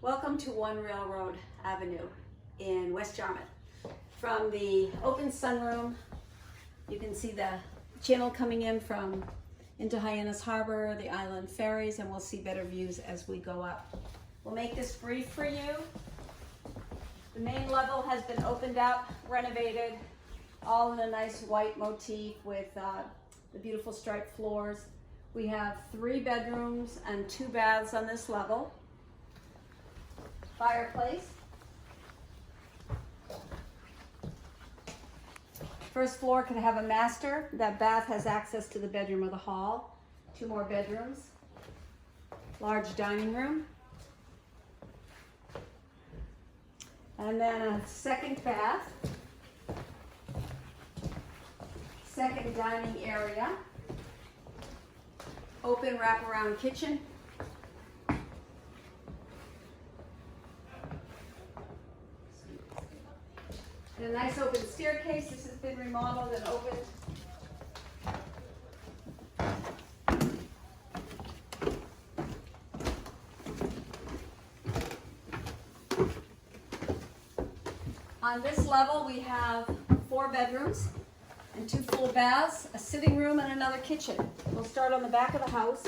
Welcome to One Railroad Avenue in West Yarmouth. From the open sunroom, you can see the channel coming in from into Hyannis Harbor, the island ferries, and we'll see better views as we go up. We'll make this brief for you. The main level has been opened up, renovated, all in a nice white motif with the beautiful striped floors. We have 3 bedrooms and 2 baths on this level. Fireplace. First floor can have a master. That bath has access to the bedroom or the hall. 2 more bedrooms. Large dining room. And then a second bath. Second dining area. Open wraparound kitchen. And a nice open staircase. This has been remodeled and opened. On this level we have 4 bedrooms and 2 full baths, a sitting room and another kitchen. We'll start on the back of the house.